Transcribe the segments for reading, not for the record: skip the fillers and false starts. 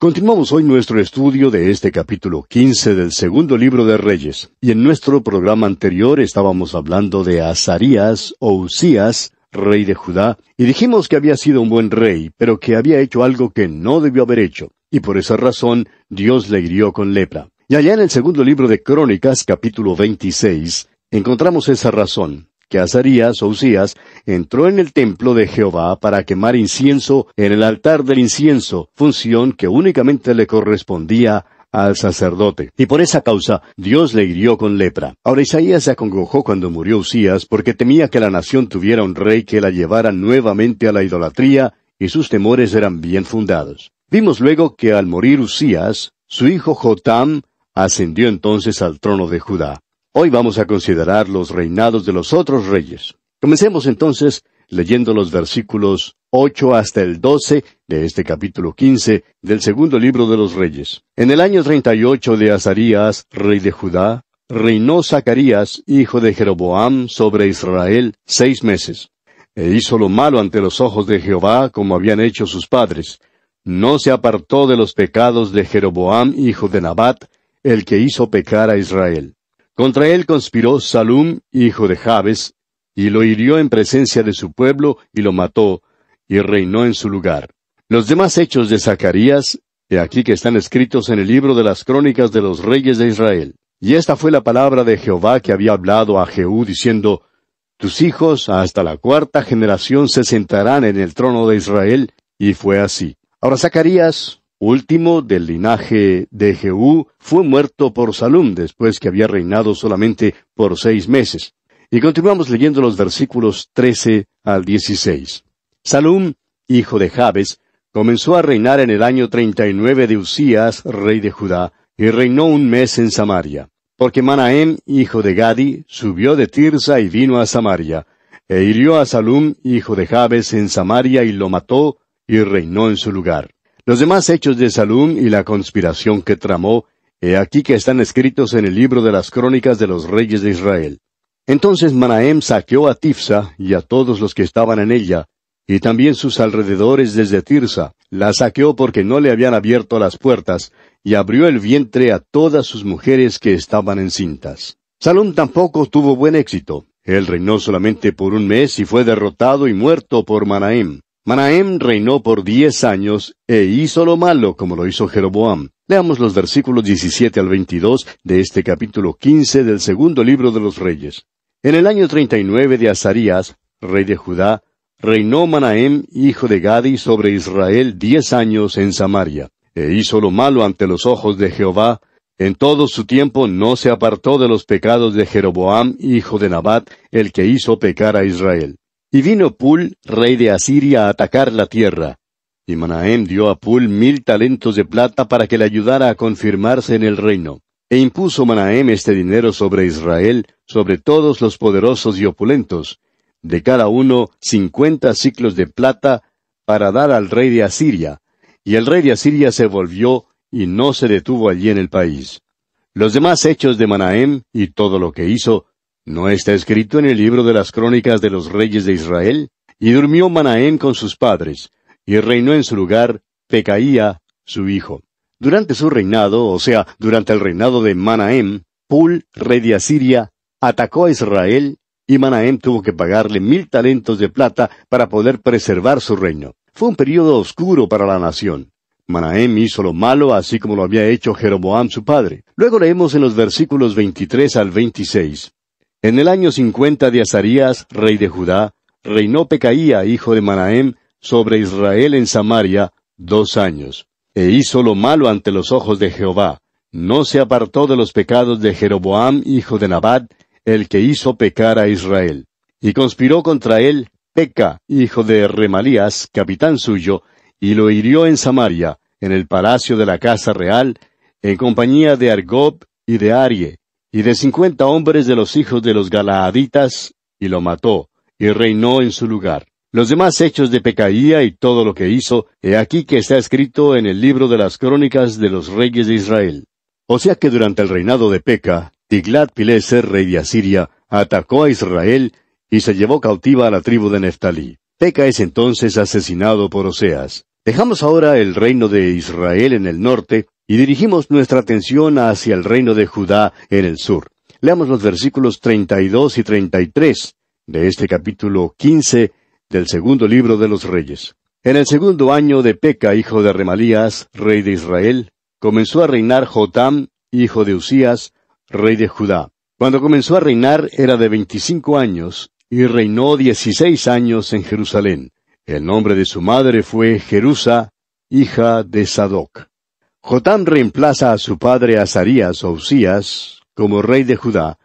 Continuamos hoy nuestro estudio de este capítulo 15 del segundo libro de Reyes. Y en nuestro programa anterior estábamos hablando de Azarías o Uzías, rey de Judá, y dijimos que había sido un buen rey, pero que había hecho algo que no debió haber hecho, y por esa razón Dios le hirió con lepra. Y allá en el segundo libro de Crónicas, capítulo 26, encontramos esa razón, que Azarías o Uzías entró en el templo de Jehová para quemar incienso en el altar del incienso, función que únicamente le correspondía al sacerdote. Y por esa causa Dios le hirió con lepra. Ahora Isaías se acongojó cuando murió Uzías porque temía que la nación tuviera un rey que la llevara nuevamente a la idolatría, y sus temores eran bien fundados. Vimos luego que al morir Uzías, su hijo Jotam ascendió entonces al trono de Judá. Hoy vamos a considerar los reinados de los otros reyes. Comencemos entonces leyendo los versículos 8 hasta el 12 de este capítulo 15 del segundo libro de los Reyes. En el año 38 de Azarías, rey de Judá, reinó Zacarías, hijo de Jeroboam, sobre Israel 6 meses. E hizo lo malo ante los ojos de Jehová, como habían hecho sus padres. No se apartó de los pecados de Jeroboam, hijo de Nabat, el que hizo pecar a Israel. Contra él conspiró Salum, hijo de Jabes, y lo hirió en presencia de su pueblo, y lo mató, y reinó en su lugar. Los demás hechos de Zacarías, he aquí que están escritos en el libro de las crónicas de los reyes de Israel. Y esta fue la palabra de Jehová que había hablado a Jehú, diciendo, tus hijos hasta la 4ª generación se sentarán en el trono de Israel, y fue así. Ahora Zacarías, último del linaje de Jehú, fue muerto por Salum después que había reinado solamente por 6 meses. Y continuamos leyendo los versículos 13 al 16. Salum, hijo de Jabes, comenzó a reinar en el año 39 de Uzías, rey de Judá, y reinó 1 mes en Samaria. Porque Manahem, hijo de Gadi, subió de Tirsa y vino a Samaria, e hirió a Salum, hijo de Jabes, en Samaria, y lo mató, y reinó en su lugar. Los demás hechos de Salum y la conspiración que tramó, he aquí que están escritos en el libro de las crónicas de los reyes de Israel. Entonces Manahem saqueó a Tifsa y a todos los que estaban en ella, y también sus alrededores desde Tirsa. La saqueó porque no le habían abierto las puertas, y abrió el vientre a todas sus mujeres que estaban encintas. Salum tampoco tuvo buen éxito. Él reinó solamente por 1 mes y fue derrotado y muerto por Manahem. Manahem reinó por 10 años, e hizo lo malo como lo hizo Jeroboam. Leamos los versículos 17 al 22 de este capítulo 15 del segundo libro de los Reyes. En el año 39 de Azarías, rey de Judá, reinó Manahem, hijo de Gadi, sobre Israel 10 años en Samaria. E hizo lo malo ante los ojos de Jehová. En todo su tiempo no se apartó de los pecados de Jeroboam, hijo de Nabat, el que hizo pecar a Israel. Y vino Pul, rey de Asiria, a atacar la tierra. Y Manahem dio a Pul 1000 talentos de plata para que le ayudara a confirmarse en el reino. E impuso Manahem este dinero sobre Israel, sobre todos los poderosos y opulentos, de cada uno 50 siclos de plata, para dar al rey de Asiria. Y el rey de Asiria se volvió, y no se detuvo allí en el país. Los demás hechos de Manahem, y todo lo que hizo, ¿no está escrito en el libro de las crónicas de los reyes de Israel? Y durmió Manahem con sus padres, y reinó en su lugar Pecaía, su hijo. Durante su reinado, o sea, durante el reinado de Manahem, Pul, rey de Asiria, atacó a Israel, y Manahem tuvo que pagarle 1000 talentos de plata para poder preservar su reino. Fue un período oscuro para la nación. Manahem hizo lo malo, así como lo había hecho Jeroboam su padre. Luego leemos en los versículos 23 al 26. En el año 50 de Azarías, rey de Judá, reinó Pecaía, hijo de Manahem, sobre Israel en Samaria 2 años. E hizo lo malo ante los ojos de Jehová. No se apartó de los pecados de Jeroboam, hijo de Nabat, el que hizo pecar a Israel. Y conspiró contra él Peca, hijo de Remalías, capitán suyo, y lo hirió en Samaria, en el palacio de la casa real, en compañía de Argob y de Arie, y de 50 hombres de los hijos de los Galaaditas, y lo mató, y reinó en su lugar. Los demás hechos de Pecaía y todo lo que hizo, he aquí que está escrito en el libro de las crónicas de los reyes de Israel. O sea que durante el reinado de Peca, Tiglat-Pileser, rey de Asiria, atacó a Israel y se llevó cautiva a la tribu de Neftalí. Peca es entonces asesinado por Oseas. Dejamos ahora el reino de Israel en el norte y dirigimos nuestra atención hacia el reino de Judá en el sur. Leamos los versículos 32 y 33 de este capítulo 15 del segundo libro de los Reyes. En el segundo año de Peca, hijo de Remalías, rey de Israel, comenzó a reinar Jotam, hijo de Usías, rey de Judá. Cuando comenzó a reinar era de 25 años, y reinó 16 años en Jerusalén. El nombre de su madre fue Jerusa, hija de Sadoc. Jotam reemplaza a su padre Azarías o Usías como rey de Judá,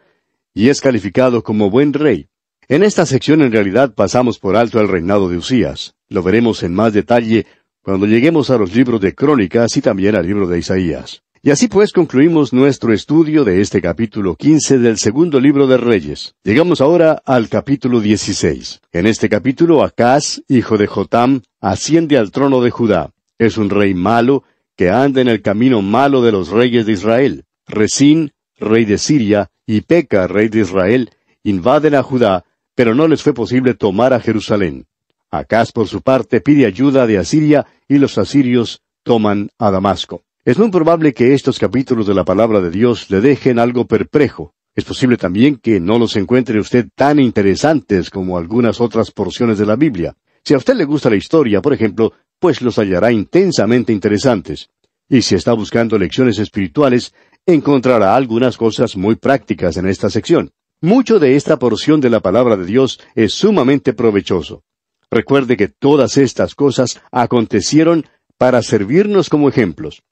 y es calificado como buen rey. En esta sección en realidad pasamos por alto el reinado de Usías. Lo veremos en más detalle cuando lleguemos a los libros de Crónicas y también al libro de Isaías. Y así pues concluimos nuestro estudio de este capítulo 15 del segundo libro de Reyes. Llegamos ahora al capítulo 16. En este capítulo Acaz, hijo de Jotam, asciende al trono de Judá. Es un rey malo que anda en el camino malo de los reyes de Israel. Resín, rey de Siria, y Peca, rey de Israel, invaden a Judá, pero no les fue posible tomar a Jerusalén. Acaz, por su parte, pide ayuda de Asiria, y los asirios toman a Damasco. Es muy probable que estos capítulos de la palabra de Dios le dejen algo perplejo. Es posible también que no los encuentre usted tan interesantes como algunas otras porciones de la Biblia. Si a usted le gusta la historia, por ejemplo, pues los hallará intensamente interesantes. Y si está buscando lecciones espirituales, encontrará algunas cosas muy prácticas en esta sección. Mucho de esta porción de la palabra de Dios es sumamente provechoso. Recuerde que todas estas cosas acontecieron para servirnos como ejemplos.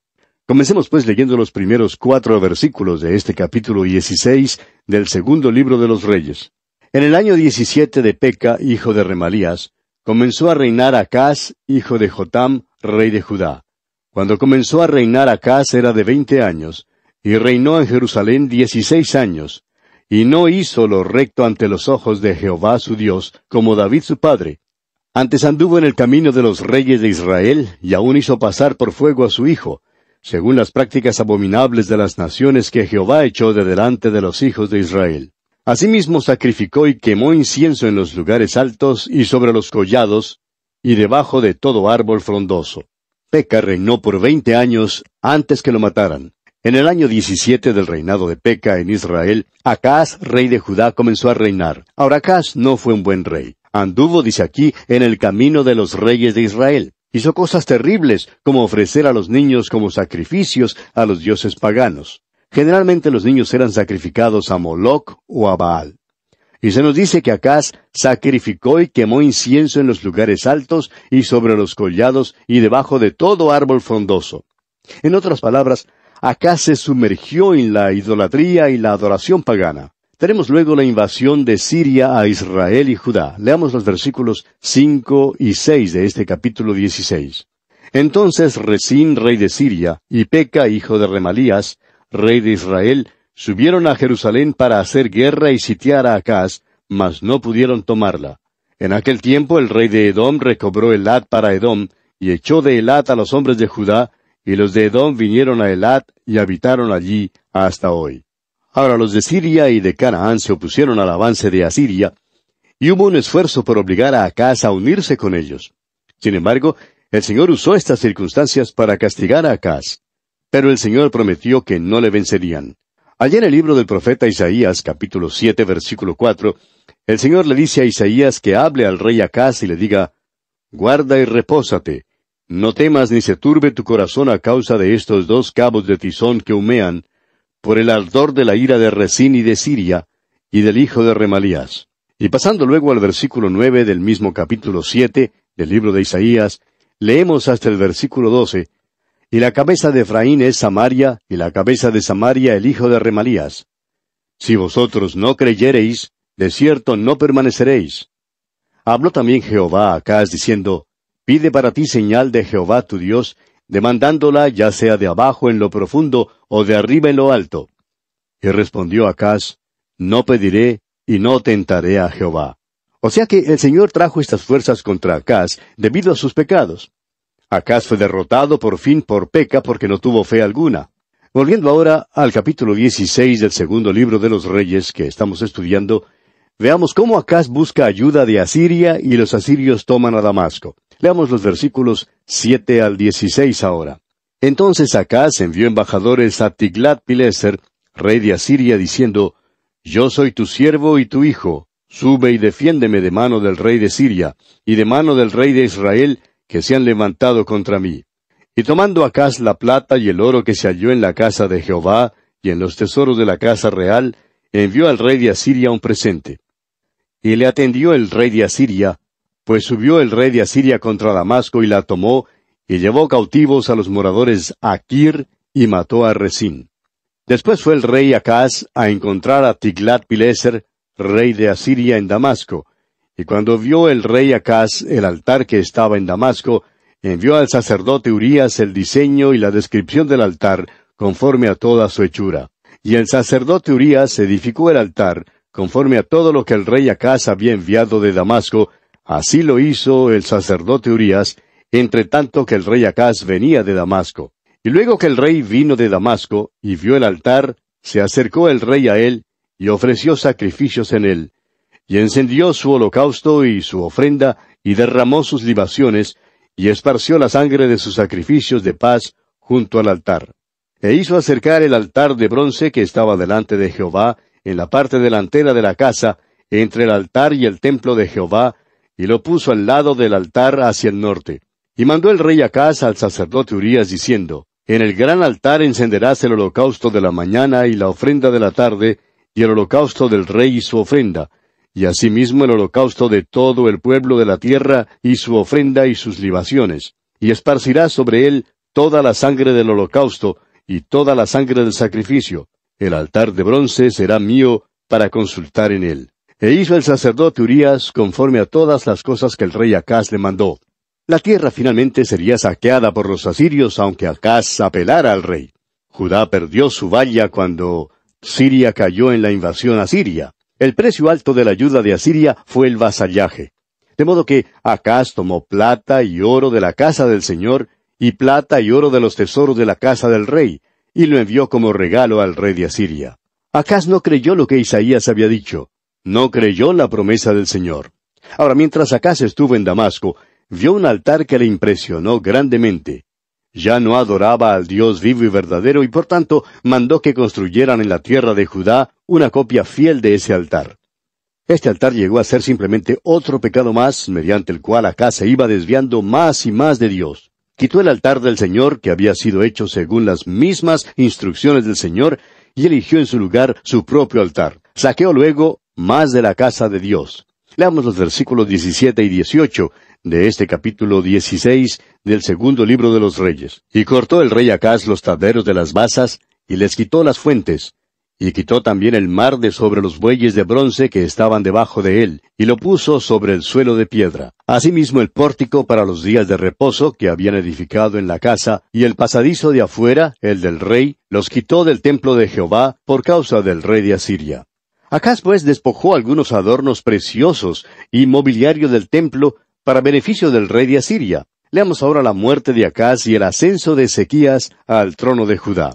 Comencemos pues leyendo los primeros 4 versículos de este capítulo 16 del segundo libro de los Reyes. En el año 17 de Peca, hijo de Remalías, comenzó a reinar Acaz, hijo de Jotam, rey de Judá. Cuando comenzó a reinar Acaz era de 20 años, y reinó en Jerusalén 16 años, y no hizo lo recto ante los ojos de Jehová su Dios, como David su padre. Antes anduvo en el camino de los reyes de Israel, y aún hizo pasar por fuego a su hijo, según las prácticas abominables de las naciones que Jehová echó de delante de los hijos de Israel. Asimismo sacrificó y quemó incienso en los lugares altos y sobre los collados, y debajo de todo árbol frondoso. Peca reinó por 20 años antes que lo mataran. En el año 17 del reinado de Peca en Israel, Acaz, rey de Judá, comenzó a reinar. Ahora Acaz no fue un buen rey. Anduvo, dice aquí, en el camino de los reyes de Israel. Hizo cosas terribles, como ofrecer a los niños como sacrificios a los dioses paganos. Generalmente los niños eran sacrificados a Moloc o a Baal. Y se nos dice que Acaz sacrificó y quemó incienso en los lugares altos y sobre los collados y debajo de todo árbol frondoso. En otras palabras, Acaz se sumergió en la idolatría y la adoración pagana. Tenemos luego la invasión de Siria a Israel y Judá. Leamos los versículos 5 y 6 de este capítulo 16. Entonces Resín, rey de Siria, y Peca, hijo de Remalías, rey de Israel, subieron a Jerusalén para hacer guerra y sitiar a Acaz, mas no pudieron tomarla. En aquel tiempo el rey de Edom recobró Elat para Edom, y echó de Elat a los hombres de Judá, y los de Edom vinieron a Elat y habitaron allí hasta hoy. Ahora los de Siria y de Canaán se opusieron al avance de Asiria, y hubo un esfuerzo por obligar a Acaz a unirse con ellos. Sin embargo, el Señor usó estas circunstancias para castigar a Acaz. Pero el Señor prometió que no le vencerían. Allá en el libro del profeta Isaías, capítulo 7, versículo 4, el Señor le dice a Isaías que hable al rey Acaz y le diga, «Guarda y repósate, no temas ni se turbe tu corazón a causa de estos 2 cabos de tizón que humean, por el ardor de la ira de Resín y de Siria, y del hijo de Remalías». Y pasando luego al versículo 9 del mismo capítulo 7 del libro de Isaías, leemos hasta el versículo 12, «Y la cabeza de Efraín es Samaria, y la cabeza de Samaria el hijo de Remalías. Si vosotros no creyereis, de cierto no permaneceréis». Habló también Jehová a Acaz diciendo, «Pide para ti señal de Jehová tu Dios, demandándola ya sea de abajo en lo profundo, o de arriba en lo alto». Y respondió Acaz, «No pediré, y no tentaré a Jehová». O sea que el Señor trajo estas fuerzas contra Acaz debido a sus pecados. Acaz fue derrotado por fin por Peca porque no tuvo fe alguna. Volviendo ahora al capítulo 16 del segundo libro de los Reyes que estamos estudiando, veamos cómo Acaz busca ayuda de Asiria y los asirios toman a Damasco. Leamos los versículos 7 al 16 ahora. Entonces Acaz envió embajadores a Tiglat-Pileser, rey de Asiria, diciendo, Yo soy tu siervo y tu hijo, sube y defiéndeme de mano del rey de Siria, y de mano del rey de Israel, que se han levantado contra mí. Y tomando Acaz la plata y el oro que se halló en la casa de Jehová, y en los tesoros de la casa real, envió al rey de Asiria un presente. Y le atendió el rey de Asiria, pues subió el rey de Asiria contra Damasco y la tomó, y llevó cautivos a los moradores a Kir, y mató a Resín. Después fue el rey Acaz a encontrar a Tiglat-Pileser, rey de Asiria, en Damasco. Y cuando vio el rey Acaz el altar que estaba en Damasco, envió al sacerdote Urías el diseño y la descripción del altar, conforme a toda su hechura. Y el sacerdote Urías edificó el altar, conforme a todo lo que el rey Acaz había enviado de Damasco, así lo hizo el sacerdote Urías, entre tanto que el rey Acaz venía de Damasco. Y luego que el rey vino de Damasco, y vio el altar, se acercó el rey a él, y ofreció sacrificios en él. Y encendió su holocausto y su ofrenda, y derramó sus libaciones, y esparció la sangre de sus sacrificios de paz junto al altar. E hizo acercar el altar de bronce que estaba delante de Jehová, en la parte delantera de la casa, entre el altar y el templo de Jehová, y lo puso al lado del altar hacia el norte. Y mandó el rey Acaz al sacerdote Urías, diciendo, En el gran altar encenderás el holocausto de la mañana y la ofrenda de la tarde, y el holocausto del rey y su ofrenda, y asimismo el holocausto de todo el pueblo de la tierra, y su ofrenda y sus libaciones. Y esparcirás sobre él toda la sangre del holocausto, y toda la sangre del sacrificio. El altar de bronce será mío para consultar en él. E hizo el sacerdote Urías conforme a todas las cosas que el rey Acaz le mandó. La tierra finalmente sería saqueada por los asirios, aunque Acaz apelara al rey. Judá perdió su valla cuando Siria cayó en la invasión asiria. El precio alto de la ayuda de Asiria fue el vasallaje. De modo que Acaz tomó plata y oro de la casa del Señor, y plata y oro de los tesoros de la casa del rey, y lo envió como regalo al rey de Asiria. Acaz no creyó lo que Isaías había dicho. No creyó la promesa del Señor. Ahora, mientras Acaz estuvo en Damasco, vio un altar que le impresionó grandemente. Ya no adoraba al Dios vivo y verdadero, y por tanto mandó que construyeran en la tierra de Judá una copia fiel de ese altar. Este altar llegó a ser simplemente otro pecado más, mediante el cual Acaz se iba desviando más y más de Dios. Quitó el altar del Señor, que había sido hecho según las mismas instrucciones del Señor, y eligió en su lugar su propio altar. Saqueó luego más de la casa de Dios. Leamos los versículos 17 y 18 de este capítulo 16 del segundo libro de los Reyes. Y cortó el rey Acaz los taderos de las basas, y les quitó las fuentes. Y quitó también el mar de sobre los bueyes de bronce que estaban debajo de él, y lo puso sobre el suelo de piedra. Asimismo el pórtico para los días de reposo que habían edificado en la casa, y el pasadizo de afuera, el del rey, los quitó del templo de Jehová por causa del rey de Asiria. Acaz pues despojó algunos adornos preciosos y mobiliario del templo para beneficio del rey de Asiria. Leamos ahora la muerte de Acaz y el ascenso de Ezequías al trono de Judá.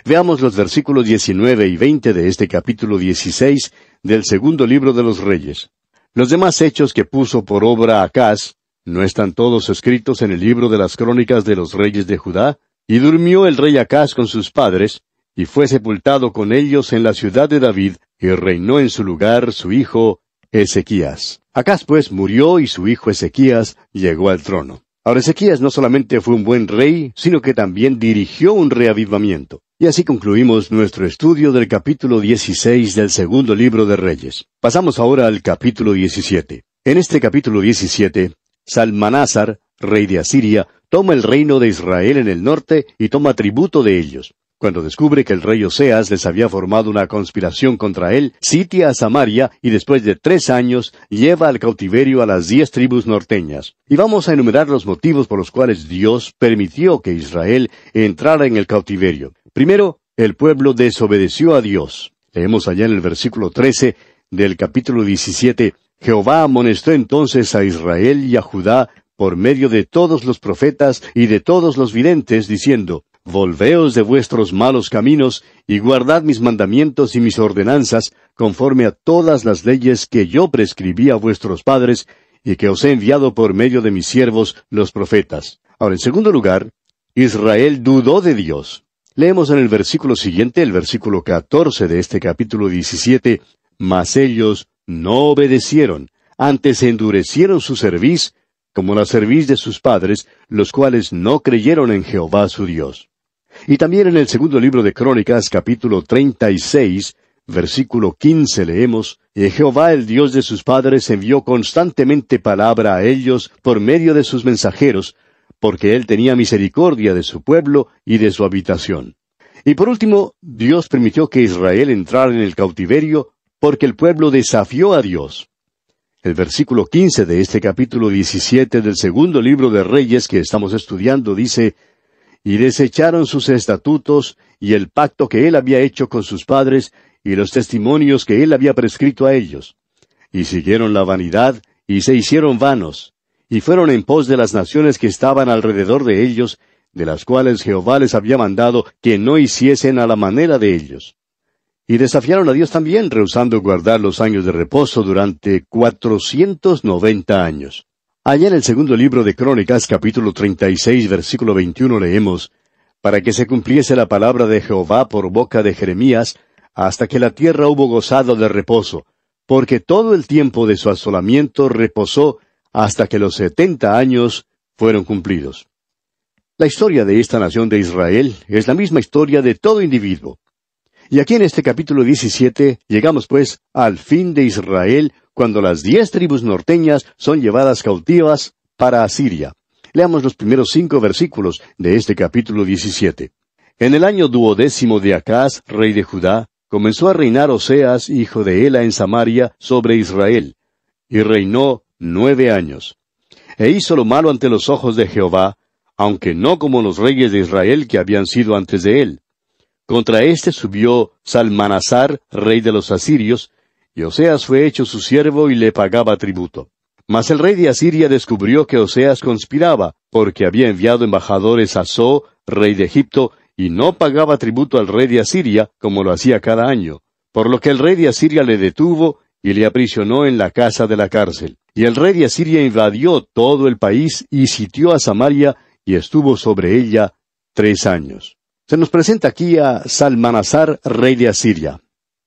Veamos los versículos 19 y 20 de este capítulo 16 del segundo libro de los Reyes. Los demás hechos que puso por obra Acaz, ¿no están todos escritos en el libro de las crónicas de los reyes de Judá? Y durmió el rey Acaz con sus padres, y fue sepultado con ellos en la ciudad de David, y reinó en su lugar su hijo Ezequías. Acaz pues murió, y su hijo Ezequías llegó al trono. Ahora Ezequías no solamente fue un buen rey, sino que también dirigió un reavivamiento. Y así concluimos nuestro estudio del capítulo 16 del segundo libro de Reyes. Pasamos ahora al capítulo 17. En este capítulo 17, Salmanásar, rey de Asiria, toma el reino de Israel en el norte y toma tributo de ellos. Cuando descubre que el rey Oseas les había formado una conspiración contra él, sitia a Samaria y después de 3 años lleva al cautiverio a las 10 tribus norteñas. Y vamos a enumerar los motivos por los cuales Dios permitió que Israel entrara en el cautiverio. Primero, el pueblo desobedeció a Dios. Leemos allá en el versículo 13 del capítulo 17, Jehová amonestó entonces a Israel y a Judá por medio de todos los profetas y de todos los videntes, diciendo, Volveos de vuestros malos caminos, y guardad mis mandamientos y mis ordenanzas, conforme a todas las leyes que yo prescribí a vuestros padres, y que os he enviado por medio de mis siervos, los profetas. Ahora, en segundo lugar, Israel dudó de Dios. Leemos en el versículo siguiente, el versículo 14 de este capítulo 17, mas ellos no obedecieron, antes endurecieron su cerviz, como la cerviz de sus padres, los cuales no creyeron en Jehová su Dios. Y también en el segundo libro de Crónicas, capítulo 36, versículo 15 leemos, y Jehová el Dios de sus padres envió constantemente palabra a ellos por medio de sus mensajeros, porque él tenía misericordia de su pueblo y de su habitación. Y por último, Dios permitió que Israel entrara en el cautiverio, porque el pueblo desafió a Dios. El versículo 15 de este capítulo 17 del segundo libro de Reyes que estamos estudiando dice, y desecharon sus estatutos y el pacto que él había hecho con sus padres y los testimonios que él había prescrito a ellos. Y siguieron la vanidad y se hicieron vanos, y fueron en pos de las naciones que estaban alrededor de ellos, de las cuales Jehová les había mandado que no hiciesen a la manera de ellos. Y desafiaron a Dios también, rehusando guardar los años de reposo durante 490 años. Allá en el segundo libro de Crónicas, capítulo 36, versículo 21, leemos, para que se cumpliese la palabra de Jehová por boca de Jeremías, hasta que la tierra hubo gozado de reposo, porque todo el tiempo de su asolamiento reposó hasta que los 70 años fueron cumplidos. La historia de esta nación de Israel es la misma historia de todo individuo. Y aquí en este capítulo 17 llegamos pues al fin de Israel cuando las 10 tribus norteñas son llevadas cautivas para Asiria. Leamos los primeros 5 versículos de este capítulo 17. En el año 12º de Acaz, rey de Judá, comenzó a reinar Oseas, hijo de Ela, en Samaria, sobre Israel, y reinó 9 años. E hizo lo malo ante los ojos de Jehová, aunque no como los reyes de Israel que habían sido antes de él. Contra éste subió Salmanasar, rey de los asirios, y Oseas fue hecho su siervo y le pagaba tributo. Mas el rey de Asiria descubrió que Oseas conspiraba, porque había enviado embajadores a So, rey de Egipto, y no pagaba tributo al rey de Asiria, como lo hacía cada año. Por lo que el rey de Asiria le detuvo y le aprisionó en la casa de la cárcel. Y el rey de Asiria invadió todo el país y sitió a Samaria, y estuvo sobre ella 3 años. Se nos presenta aquí a Salmanasar, rey de Asiria.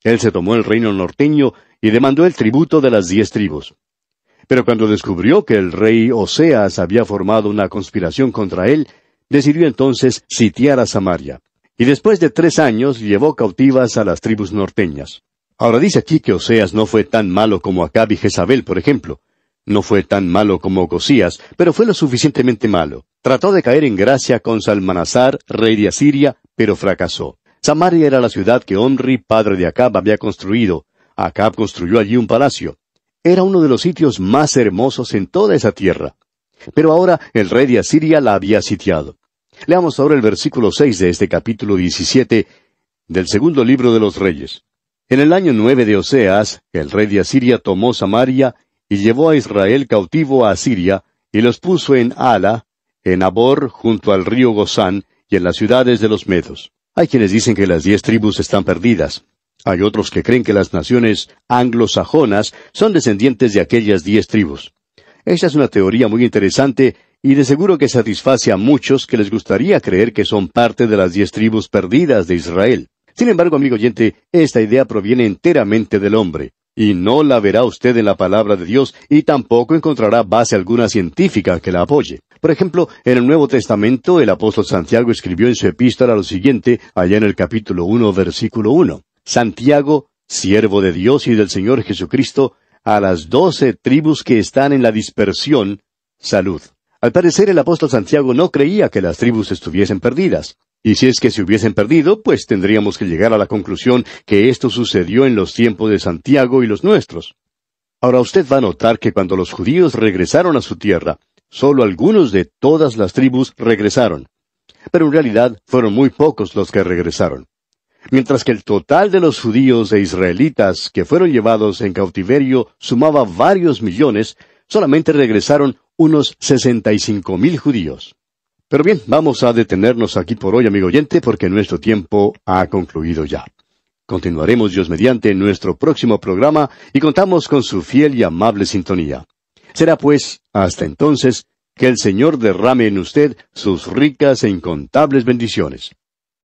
Él se tomó el reino norteño y demandó el tributo de las 10 tribus. Pero cuando descubrió que el rey Oseas había formado una conspiración contra él, decidió entonces sitiar a Samaria. Y después de 3 años llevó cautivas a las tribus norteñas. Ahora dice aquí que Oseas no fue tan malo como Acab y Jezabel, por ejemplo. No fue tan malo como Ocosías, pero fue lo suficientemente malo. Trató de caer en gracia con Salmanasar, rey de Asiria, pero fracasó. Samaria era la ciudad que Omri, padre de Acab, había construido. Acab construyó allí un palacio. Era uno de los sitios más hermosos en toda esa tierra. Pero ahora el rey de Asiria la había sitiado. Leamos ahora el versículo 6 de este capítulo 17 del segundo libro de los Reyes. En el año 9 de Oseas, el rey de Asiria tomó Samaria y llevó a Israel cautivo a Asiria, y los puso en Hala, en Abor, junto al río Gozán, y en las ciudades de los medos. Hay quienes dicen que las 10 tribus están perdidas. Hay otros que creen que las naciones anglosajonas son descendientes de aquellas 10 tribus. Esta es una teoría muy interesante y de seguro que satisface a muchos que les gustaría creer que son parte de las 10 tribus perdidas de Israel. Sin embargo, amigo oyente, esta idea proviene enteramente del hombre, y no la verá usted en la palabra de Dios, y tampoco encontrará base alguna científica que la apoye. Por ejemplo, en el Nuevo Testamento, el apóstol Santiago escribió en su epístola lo siguiente, allá en el capítulo 1, versículo 1. Santiago, siervo de Dios y del Señor Jesucristo, a las 12 tribus que están en la dispersión, salud. Al parecer, el apóstol Santiago no creía que las tribus estuviesen perdidas. Y si es que se hubiesen perdido, pues tendríamos que llegar a la conclusión que esto sucedió en los tiempos de Santiago y los nuestros. Ahora usted va a notar que cuando los judíos regresaron a su tierra, solo algunos de todas las tribus regresaron. Pero en realidad fueron muy pocos los que regresaron. Mientras que el total de los judíos e israelitas que fueron llevados en cautiverio sumaba varios millones, solamente regresaron unos 65,000 judíos. Pero bien, vamos a detenernos aquí por hoy, amigo oyente, porque nuestro tiempo ha concluido ya. Continuaremos, Dios mediante, en nuestro próximo programa y contamos con su fiel y amable sintonía. Será pues, hasta entonces, que el Señor derrame en usted sus ricas e incontables bendiciones.